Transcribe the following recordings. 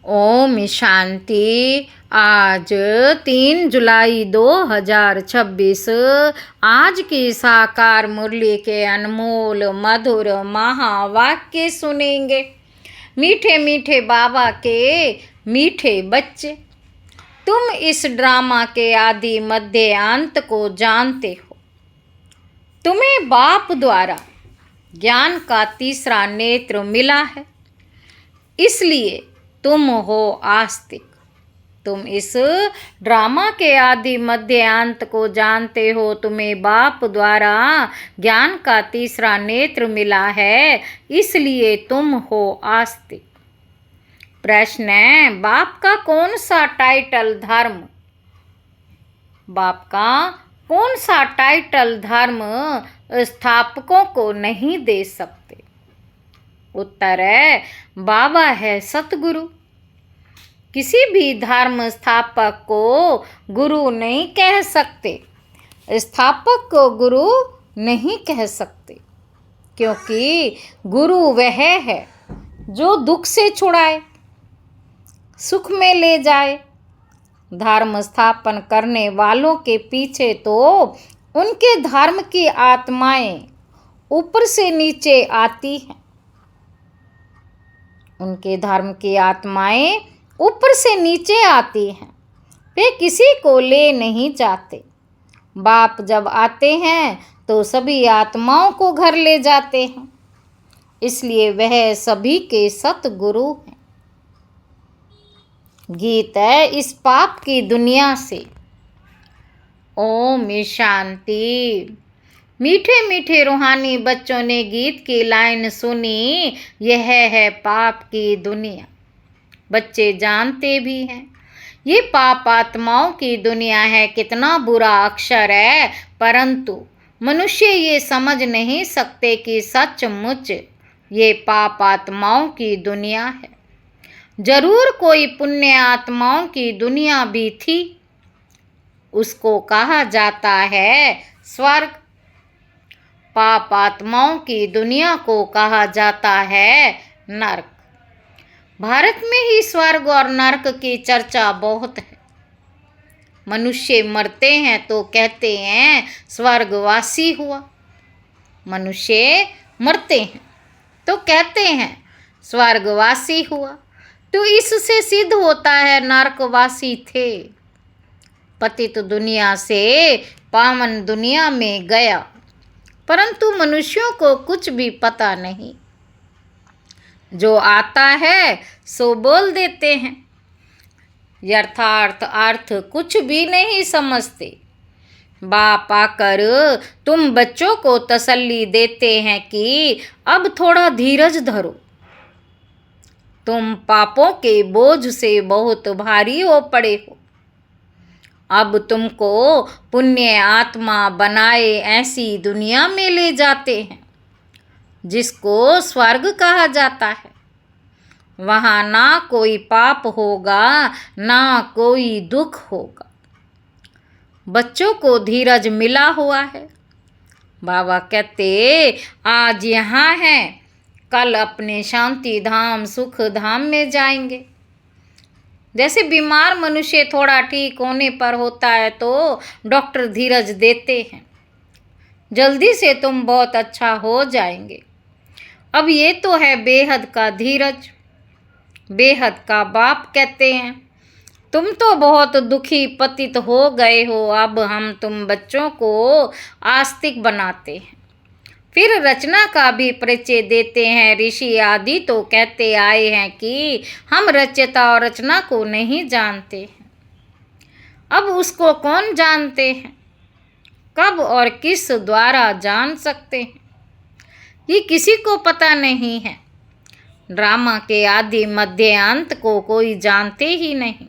ओम शांति। आज 3 जुलाई 2026 आज की साकार मुरली के अनमोल मधुर महावाक्य सुनेंगे। मीठे मीठे बाबा के मीठे बच्चे, तुम इस ड्रामा के आदि मध्य अंत को जानते हो। तुम्हें बाप द्वारा ज्ञान का तीसरा नेत्र मिला है, इसलिए तुम हो आस्तिक। तुम इस ड्रामा के आदि मध्य अंत को जानते हो। तुम्हें बाप द्वारा ज्ञान का तीसरा नेत्र मिला है, इसलिए तुम हो आस्तिक। प्रश्न है, बाप का कौन सा टाइटल धर्म, बाप का कौन सा टाइटल धर्म स्थापकों को नहीं दे सकते? उत्तर है, बाबा है सतगुरु। किसी भी धर्म स्थापक को गुरु नहीं कह सकते, स्थापक को गुरु नहीं कह सकते, क्योंकि गुरु वह है जो दुख से छुड़ाए, सुख में ले जाए। धर्म स्थापन करने वालों के पीछे तो उनके धर्म की आत्माएं ऊपर से नीचे आती हैं। उनके धर्म की आत्माएं ऊपर से नीचे आती हैं, वे किसी को ले नहीं जाते। बाप जब आते हैं तो सभी आत्माओं को घर ले जाते हैं, इसलिए वह सभी के सतगुरु हैं। गीत है इस पाप की दुनिया से। ओम शांति। मीठे मीठे रूहानी बच्चों ने गीत की लाइन सुनी, यह है पाप की दुनिया। बच्चे जानते भी हैं ये पाप आत्माओं की दुनिया है। कितना बुरा अक्षर है, परंतु मनुष्य ये समझ नहीं सकते कि सचमुच ये पाप आत्माओं की दुनिया है। जरूर कोई पुण्य आत्माओं की दुनिया भी थी, उसको कहा जाता है स्वर्ग। पाप आत्माओं की दुनिया को कहा जाता है नरक। भारत में ही स्वर्ग और नरक की चर्चा बहुत है। मनुष्य मरते हैं तो कहते हैं स्वर्गवासी हुआ, मनुष्य मरते हैं तो कहते हैं स्वर्गवासी हुआ, तो इससे सिद्ध होता है नरकवासी थे। पतित दुनिया से पावन दुनिया में गया, परंतु मनुष्यों को कुछ भी पता नहीं। जो आता है सो बोल देते हैं, यथार्थ अर्थ कुछ भी नहीं समझते। बाप आकर तुम बच्चों को तसल्ली देते हैं कि अब थोड़ा धीरज धरो, तुम पापों के बोझ से बहुत भारी हो पड़े हो। अब तुमको पुण्य आत्मा बनाए ऐसी दुनिया में ले जाते हैं जिसको स्वर्ग कहा जाता है। वहाँ ना कोई पाप होगा, ना कोई दुख होगा। बच्चों को धीरज मिला हुआ है। बाबा कहते आज यहाँ हैं, कल अपने शांति धाम सुख धाम में जाएंगे। जैसे बीमार मनुष्य थोड़ा ठीक होने पर होता है तो डॉक्टर धीरज देते हैं, जल्दी से तुम बहुत अच्छा हो जाएंगे। अब ये तो है बेहद का धीरज। बेहद का बाप कहते हैं तुम तो बहुत दुखी पतित हो गए हो, अब हम तुम बच्चों को आस्तिक बनाते हैं। फिर रचना का भी परिचय देते हैं। ऋषि आदि तो कहते आए हैं कि हम रचयिता और रचना को नहीं जानते हैं। अब उसको कौन जानते हैं, कब और किस द्वारा जान सकते हैं, ये किसी को पता नहीं है। ड्रामा के आदि मध्य अंत को कोई जानते ही नहीं।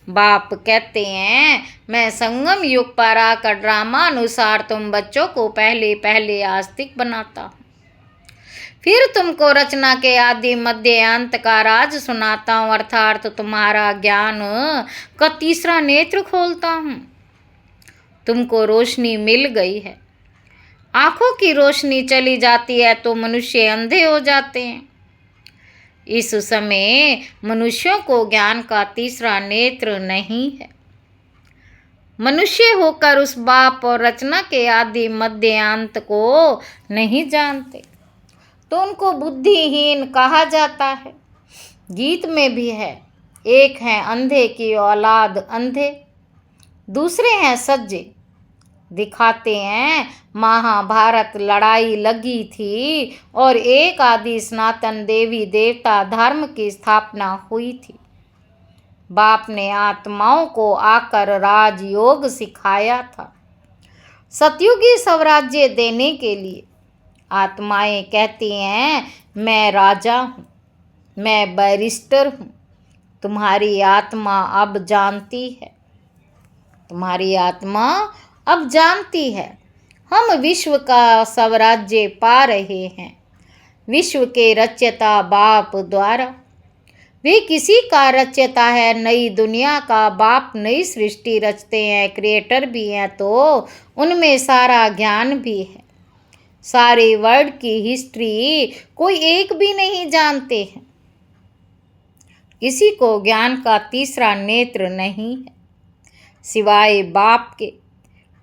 बाप कहते हैं मैं संगम युग पर आकर ड्रामा अनुसार तुम बच्चों को पहले पहले आस्तिक बनाता हूँ, फिर तुमको रचना के आदि मध्य अंत का राज सुनाता हूँ, अर्थात तुम्हारा ज्ञान का तीसरा नेत्र खोलता हूँ। तुमको रोशनी मिल गई है। आँखों की रोशनी चली जाती है तो मनुष्य अंधे हो जाते हैं। इस समय मनुष्यों को ज्ञान का तीसरा नेत्र नहीं है। मनुष्य होकर उस बाप और रचना के आदि मध्य अंत को नहीं जानते, तो उनको बुद्धिहीन कहा जाता है। गीत में भी है, एक है अंधे की औलाद अंधे, दूसरे हैं सज्जे। दिखाते हैं महाभारत लड़ाई लगी थी और एक आदि सनातन देवी देवता धर्म की स्थापना हुई थी। बाप ने आत्माओं को आकर राजयोग सिखाया था। सतयुगी स्वराज्य देने के लिए आत्माएं कहती हैं, मैं राजा हूँ, मैं बैरिस्टर हूँ। तुम्हारी आत्मा अब जानती है, तुम्हारी आत्मा अब जानती है, हम विश्व का स्वराज्य पा रहे हैं, विश्व के रचयिता बाप द्वारा। वे किसी का रचयिता है, नई दुनिया का बाप नई सृष्टि रचते हैं, क्रिएटर भी हैं, तो उनमें सारा ज्ञान भी है। सारे वर्ल्ड की हिस्ट्री कोई एक भी नहीं जानते हैं। किसी को ज्ञान का तीसरा नेत्र नहीं है, सिवाय बाप के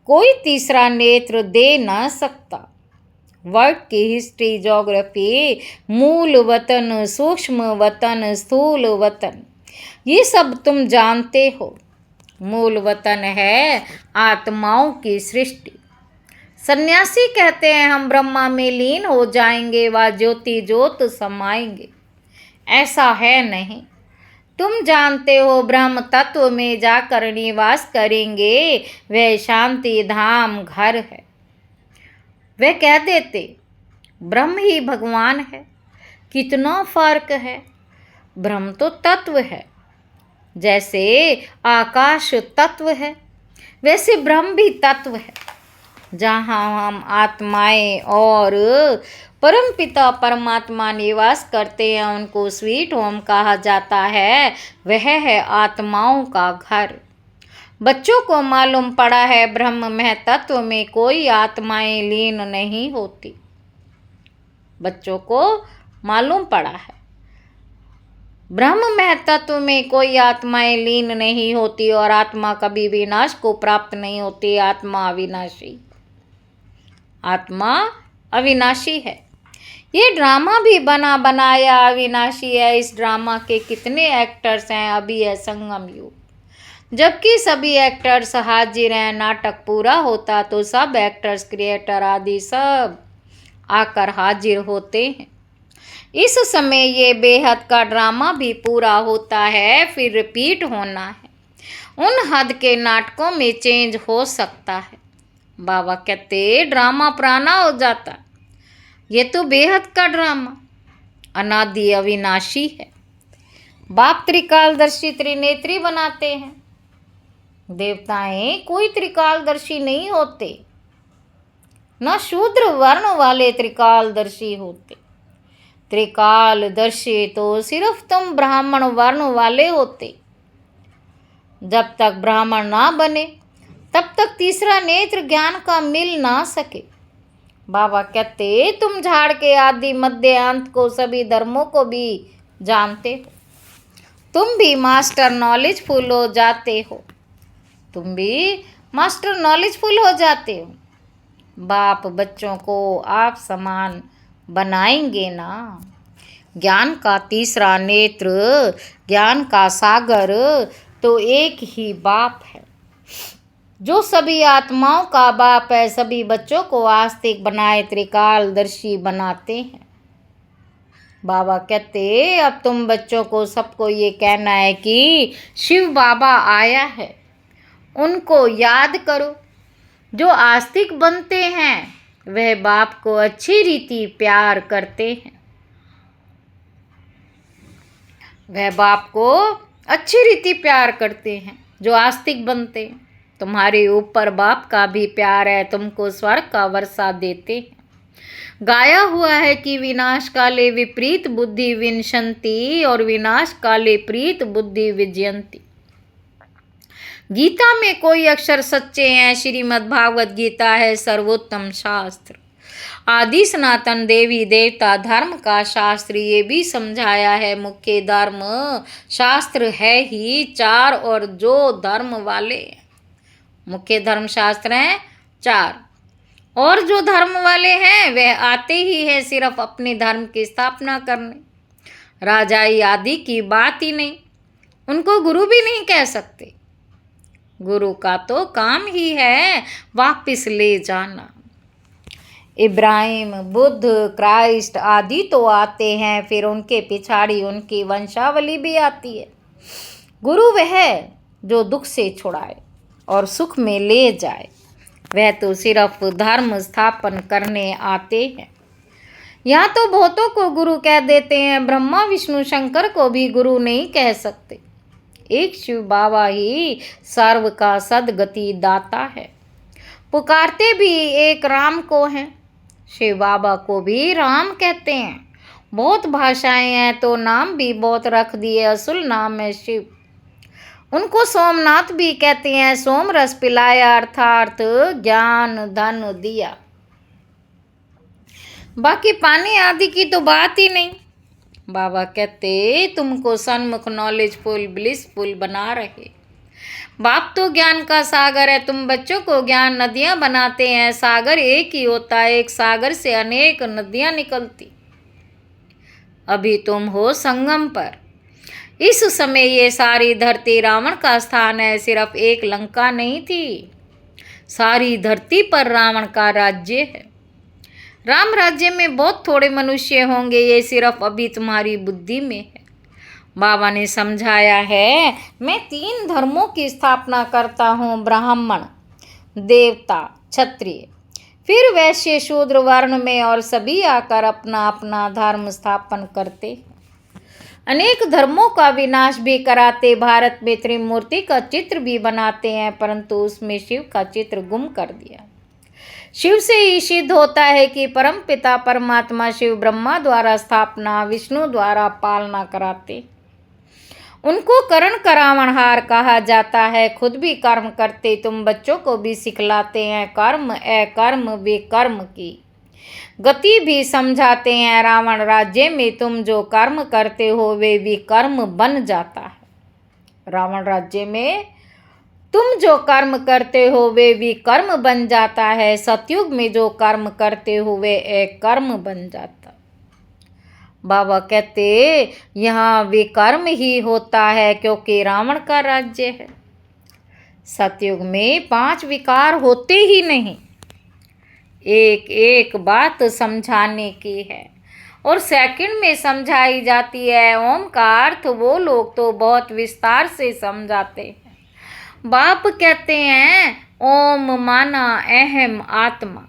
कोई तीसरा नेत्र दे न सकता। वर्ल्ड की हिस्ट्री, ज्योग्राफी, मूल वतन, सूक्ष्म वतन, स्थूल वतन, ये सब तुम जानते हो। मूल वतन है आत्माओं की सृष्टि। सन्यासी कहते हैं हम ब्रह्मा में लीन हो जाएंगे व ज्योति ज्योत समाएंगे। ऐसा है नहीं। तुम जानते हो ब्रह्म तत्व में जाकर निवास करेंगे, वह शांति धाम घर है। वे कह देते ब्रह्म ही भगवान है, कितना फर्क है। ब्रह्म तो तत्व है, जैसे आकाश तत्व है वैसे ब्रह्म भी तत्व है। जहाँ हम आत्माएं और परमपिता परमात्मा निवास करते हैं, उनको स्वीट होम कहा जाता है। वह है आत्माओं का घर। बच्चों को मालूम पड़ा है ब्रह्म में तत्व में कोई आत्माएं लीन नहीं होती। बच्चों को मालूम पड़ा है ब्रह्म में तत्व में कोई आत्माएं लीन नहीं होती और आत्मा कभी विनाश को प्राप्त नहीं होती। आत्मा अविनाशी, आत्मा अविनाशी है। ये ड्रामा भी बना बनाया अविनाशी है। इस ड्रामा के कितने एक्टर्स हैं। अभी है संगम युग, जबकि सभी एक्टर्स हाजिर हैं। नाटक पूरा होता तो सब एक्टर्स, क्रिएटर आदि सब आकर हाजिर होते हैं। इस समय ये बेहद का ड्रामा भी पूरा होता है, फिर रिपीट होना है। उन हद के नाटकों में चेंज हो सकता है। बाबा कहते ड्रामा पुराना हो जाता, ये तो बेहद का ड्रामा अनादि अविनाशी है। बाप त्रिकालदर्शी त्रिनेत्री बनाते हैं। देवताएं कोई त्रिकालदर्शी नहीं होते, न शूद्र वर्ण वाले त्रिकालदर्शी होते। त्रिकालदर्शी तो सिर्फ तुम ब्राह्मण वर्ण वाले होते। जब तक ब्राह्मण ना बने तब तक तीसरा नेत्र ज्ञान का मिल ना सके। बाबा कहते तुम झाड़ के आदि मध्य अंत को, सभी धर्मों को भी जानते हो। तुम भी मास्टर नॉलेजफुल हो जाते हो, तुम भी मास्टर नॉलेजफुल हो जाते हो। बाप बच्चों को आप समान बनाएंगे ना। ज्ञान का तीसरा नेत्र, ज्ञान का सागर तो एक ही बाप है, जो सभी आत्माओं का बाप है। सभी बच्चों को आस्तिक बनाए त्रिकालदर्शी बनाते हैं। बाबा कहते अब तुम बच्चों को सबको ये कहना है कि शिव बाबा आया है, उनको याद करो। जो आस्तिक बनते हैं वह बाप को अच्छी रीति प्यार करते हैं। वह बाप को अच्छी रीति प्यार करते हैं जो आस्तिक बनते हैं। तुम्हारे ऊपर बाप का भी प्यार है, तुमको स्वर्ग का वर्षा देते हैं। गाया हुआ है कि विनाश काले विपरीत बुद्धि विनशंति और विनाश काले प्रीत बुद्धि विजयंती। गीता में कोई अक्षर सच्चे हैं। श्रीमद् भागवत गीता है सर्वोत्तम शास्त्र। आदि सनातन देवी देवता धर्म का शास्त्र ये भी समझाया है। मुख्य धर्म शास्त्र है ही चार, और जो धर्म वाले मुख्य धर्म शास्त्र हैं 4, और जो धर्म वाले हैं वह आते ही है सिर्फ अपने धर्म की स्थापना करने, राजाई आदि की बात ही नहीं। उनको गुरु भी नहीं कह सकते। गुरु का तो काम ही है वापस ले जाना। इब्राहिम, बुद्ध, क्राइस्ट आदि तो आते हैं, फिर उनके पिछाड़ी उनकी वंशावली भी आती है। गुरु वह है जो दुख से छुड़ाए और सुख में ले जाए। वह तो सिर्फ धर्म स्थापन करने आते हैं। यहाँ तो बहुतों को गुरु कह देते हैं, ब्रह्मा विष्णु शंकर को भी गुरु नहीं कह सकते। एक शिव बाबा ही सर्व का सदगति दाता है। पुकारते भी एक राम को हैं। शिव बाबा को भी राम कहते हैं। बहुत भाषाएं हैं तो नाम भी बहुत रख दिए, असुल नाम है शिव। उनको सोमनाथ भी कहते हैं। सोम रस पिलाया अर्थात ज्ञान धन दिया। बाकी पानी आदि की तो बात ही नहीं। बाबा कहते तुमको सन्मुख नॉलेजफुल ब्लिसफुल बना रहे। बाप तो ज्ञान का सागर है, तुम बच्चों को ज्ञान नदियां बनाते हैं। सागर एक ही होता है, एक सागर से अनेक नदियां निकलती। अभी तुम हो संगम पर। इस समय ये सारी धरती रावण का स्थान है। सिर्फ एक लंका नहीं थी, सारी धरती पर रावण का राज्य है। राम राज्य में बहुत थोड़े मनुष्य होंगे, ये सिर्फ अभी तुम्हारी बुद्धि में है। बाबा ने समझाया है, मैं 3 धर्मों की स्थापना करता हूँ, ब्राह्मण, देवता, क्षत्रिय, फिर वैश्य शूद्र वर्ण में, और सभी आकर अपना अपना धर्म स्थापन करते हैं। अनेक धर्मों का विनाश भी कराते। भारत में त्रिमूर्ति का चित्र भी बनाते हैं, परंतु उसमें शिव का चित्र गुम कर दिया। शिव से ही सिद्ध होता है कि परम पिता परमात्मा शिव ब्रह्मा द्वारा स्थापना, विष्णु द्वारा पालना कराते। उनको करण करावनहार कहा जाता है। खुद भी कर्म करते, तुम बच्चों को भी सिखलाते हैं। कर्म अकर्म विकर्म की गति भी समझाते हैं। रावण राज्य में तुम जो कर्म करते हो वे विकर्म बन जाता है। रावण राज्य में तुम जो कर्म करते हो वे विकर्म बन जाता है। सतयुग में जो कर्म करते हो वे अकर्म बन जाता। बाबा कहते यहाँ विकर्म ही होता है क्योंकि रावण का राज्य है। सतयुग में 5 विकार होते ही नहीं। एक एक बात समझाने की है और सेकंड में समझाई जाती है। ओम का अर्थ वो लोग तो बहुत विस्तार से समझाते हैं। बाप कहते हैं ओम माना अहम आत्मा।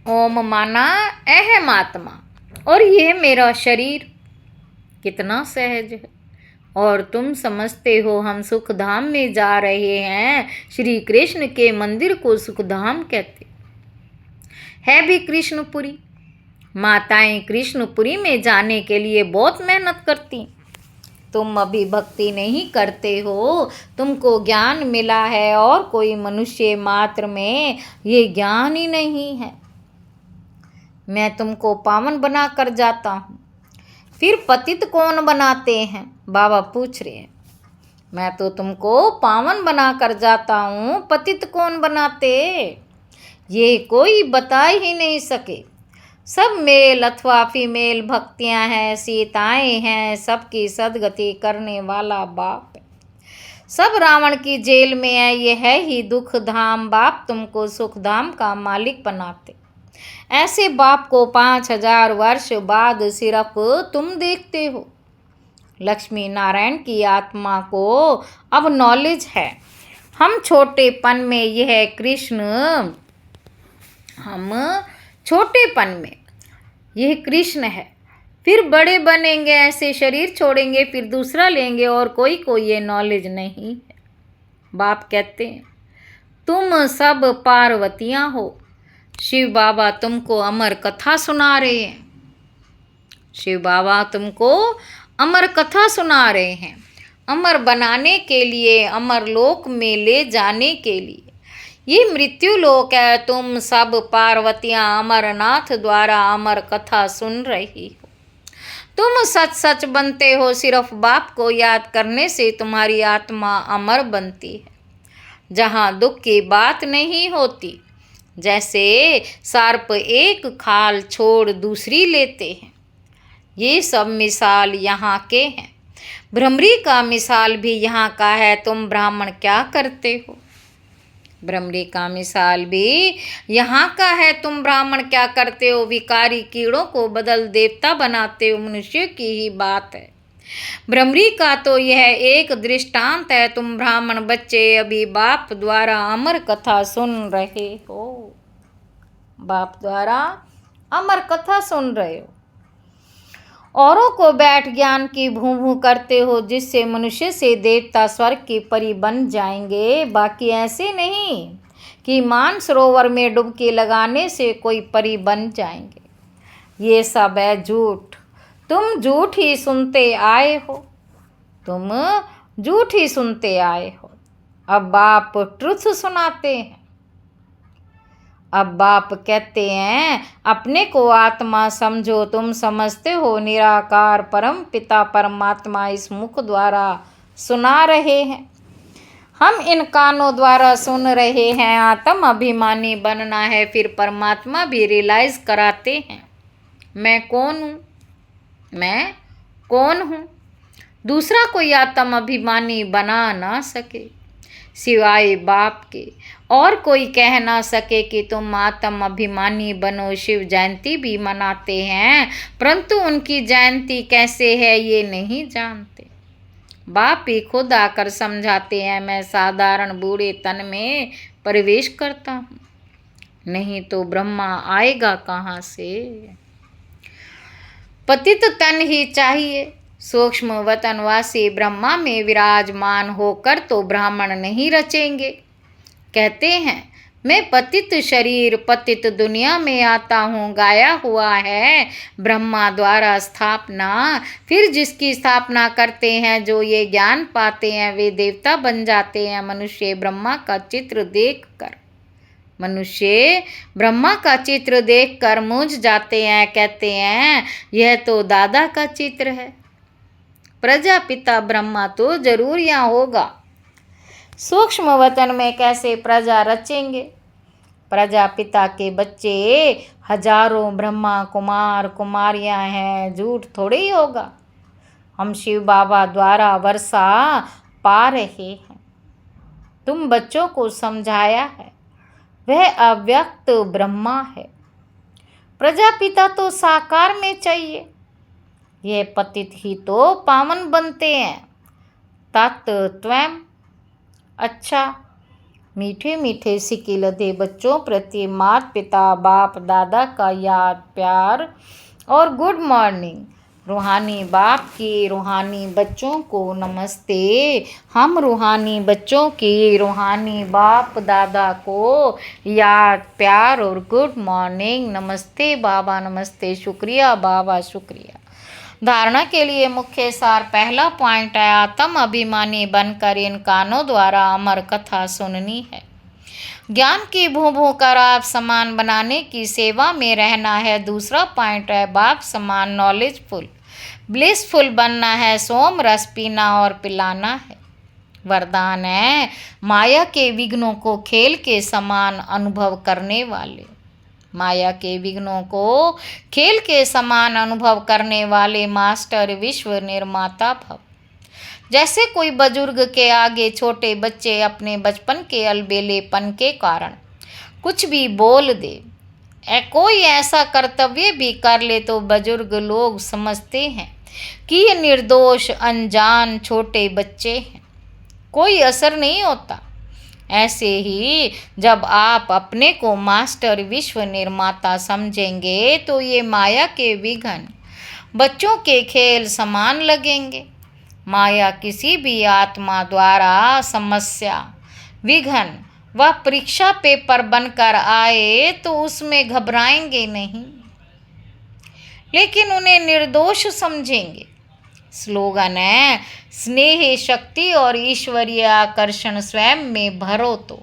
ओम माना अहम आत्मा, और ये मेरा शरीर। कितना सहज है। और तुम समझते हो हम सुखधाम में जा रहे हैं। श्री कृष्ण के मंदिर को सुखधाम कहते है भी कृष्णपुरी। माताएं कृष्णपुरी में जाने के लिए बहुत मेहनत करती। तुम अभी भक्ति नहीं करते हो। तुमको ज्ञान मिला है और कोई मनुष्य मात्र में ये ज्ञान ही नहीं है। मैं तुमको पावन बना कर जाता हूँ, फिर पतित कौन बनाते हैं? बाबा पूछ रहे हैं। मैं तो तुमको पावन बना कर जाता हूँ, पतित कौन बनाते? ये कोई बता ही नहीं सके। सब मेल अथवा फीमेल भक्तियाँ हैं, सीताएं हैं, सबकी सदगति करने वाला बाप है। सब रावण की जेल में है, ये है ही दुख धाम। बाप तुमको सुख धाम का मालिक बनाते। ऐसे बाप को 5000 वर्ष बाद सिर्फ तुम देखते हो। लक्ष्मी नारायण की आत्मा को अब नॉलेज है। हम छोटेपन में यह कृष्ण, हम छोटेपन में यह कृष्ण है, फिर बड़े बनेंगे, ऐसे शरीर छोड़ेंगे, फिर दूसरा लेंगे और कोई को ये नॉलेज नहीं है। बाप कहते हैं तुम सब पार्वतियाँ हो। शिव बाबा तुमको अमर कथा सुना रहे हैं। शिव बाबा तुमको अमर कथा सुना रहे हैं, अमर बनाने के लिए, अमर लोक में ले जाने के लिए। ये मृत्यु लोक है, तुम सब पार्वतियां अमरनाथ द्वारा अमर कथा सुन रही हो। तुम सच सच बनते हो, सिर्फ बाप को याद करने से तुम्हारी आत्मा अमर बनती है, जहाँ दुख की बात नहीं होती। जैसे सर्प एक खाल छोड़ दूसरी लेते हैं। ये सब मिसाल यहाँ के हैं। भ्रमरी का मिसाल भी यहाँ का है। तुम ब्राह्मण क्या करते हो? भ्रमरी का मिसाल भी यहाँ का है। तुम ब्राह्मण क्या करते हो? विकारी कीड़ों को बदल देवता बनाते हो। मनुष्य की ही बात है। भ्रमरी का तो यह एक दृष्टांत है। तुम ब्राह्मण बच्चे अभी बाप द्वारा अमर कथा सुन रहे हो। बाप द्वारा अमर कथा सुन रहे हो। औरों को बैठ ज्ञान की भूं भूं करते हो, जिससे मनुष्य से देवता स्वर्ग की परी बन जाएंगे। बाकी ऐसे नहीं कि मानसरोवर में डुबकी लगाने से कोई परी बन जाएंगे। ये सब है झूठ। तुम झूठ ही सुनते आए हो। तुम झूठ ही सुनते आए हो। अब बाप ट्रुथ सुनाते हैं। अब बाप कहते हैं अपने को आत्मा समझो। तुम समझते हो निराकार परम पिता परमात्मा इस मुख द्वारा सुना रहे हैं। हम इन कानों द्वारा सुन रहे हैं। आत्म अभिमानी बनना है, फिर परमात्मा भी रियलाइज कराते हैं। मैं कौन हूँ? मैं कौन हूँ? दूसरा कोई आत्म अभिमानी बना ना सके सिवाय बाप के। और कोई कह ना सके कि तुम आत्म अभिमानी बनो। शिव जयंती भी मनाते हैं, परंतु उनकी जयंती कैसे है ये नहीं जानते। बाप ही खुद आकर समझाते हैं। मैं साधारण बूढ़े तन में प्रवेश करता हूँ, नहीं तो ब्रह्मा आएगा कहाँ से? पतित तन ही चाहिए। सूक्ष्म वतनवासी ब्रह्मा में विराजमान होकर तो ब्राह्मण नहीं रचेंगे। कहते हैं मैं पतित शरीर पतित दुनिया में आता हूँ। गाया हुआ है ब्रह्मा द्वारा स्थापना। फिर जिसकी स्थापना करते हैं, जो ये ज्ञान पाते हैं, वे देवता बन जाते हैं। मनुष्य ब्रह्मा का चित्र देखकर मूंझ जाते हैं। कहते हैं यह तो दादा का चित्र है। प्रजापिता ब्रह्मा तो जरूर यहाँ होगा। सूक्ष्म वतन में कैसे प्रजा रचेंगे? प्रजापिता के बच्चे हजारों ब्रह्मा कुमार कुमारियां हैं। झूठ थोड़े ही होगा। हम शिव बाबा द्वारा वर्षा पा रहे हैं। तुम बच्चों को समझाया है, वह अव्यक्त ब्रह्मा है। प्रजापिता तो साकार में चाहिए। यह पतित ही तो पावन बनते हैं। तत्त्वम्। अच्छा, मीठे मीठे सिक्के लदे बच्चों प्रति माता पिता बाप दादा का याद प्यार और गुड मॉर्निंग। रूहानी बाप की रूहानी बच्चों को नमस्ते। हम रूहानी बच्चों की रूहानी बाप दादा को याद प्यार और गुड मॉर्निंग। नमस्ते बाबा, नमस्ते, शुक्रिया बाबा, शुक्रिया। धारणा के लिए मुख्य सार। पहला पॉइंट है आत्म अभिमानी बनकर इन कानों द्वारा अमर कथा सुननी है। ज्ञान की भूं भूं कर आप समान बनाने की सेवा में रहना है। दूसरा पॉइंट है बाप समान नॉलेजफुल ब्लिसफुल बनना है। सोम रस पीना और पिलाना है। वरदान है माया के विघ्नों को खेल के समान अनुभव करने वाले। माया के विघ्नों को खेल के समान अनुभव करने वाले मास्टर विश्व निर्माता भव। जैसे कोई बुजुर्ग के आगे छोटे बच्चे अपने बचपन के अलबेलेपन के कारण कुछ भी बोल दे, कोई ऐसा कर्तव्य भी कर ले, तो बुजुर्ग लोग समझते हैं कि ये निर्दोष अनजान छोटे बच्चे हैं, कोई असर नहीं होता। ऐसे ही जब आप अपने को मास्टर विश्व निर्माता समझेंगे, तो ये माया के विघ्न बच्चों के खेल समान लगेंगे। माया किसी भी आत्मा द्वारा समस्या विघ्न व परीक्षा पेपर बनकर आए तो उसमें घबराएंगे नहीं, लेकिन उन्हें निर्दोष समझेंगे। स्लोगन है स्नेह शक्ति और ईश्वरीय आकर्षण स्वयं में भरो तो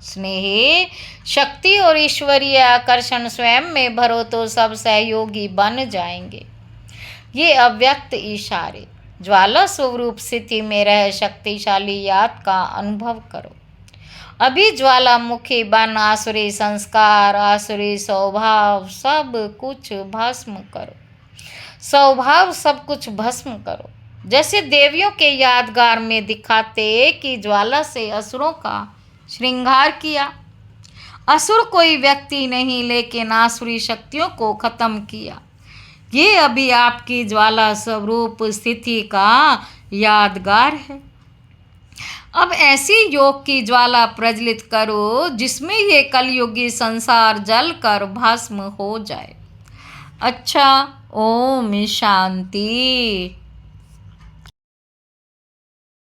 स्नेह, शक्ति और ईश्वरीय आकर्षण स्वयं में भरो तो सब सहयोगी बन जाएंगे। ये अव्यक्त इशारे ज्वाला स्वरूप स्थिति में रह शक्तिशाली याद का अनुभव करो। अभी ज्वालामुखी बन आसुरी संस्कार, आसुरी स्वभाव सब कुछ भस्म करो। स्वभाव सब कुछ भस्म करो। जैसे देवियों के यादगार में दिखाते कि ज्वाला से असुरों का श्रृंगार किया। असुर कोई व्यक्ति नहीं, लेकिन आसुरी शक्तियों को खत्म किया। ये अभी आपकी ज्वाला स्वरूप स्थिति का यादगार है। अब ऐसी योग की ज्वाला प्रज्वलित करो जिसमें ये कलयुगी संसार जल कर भस्म हो जाए। अच्छा, ओम शांति।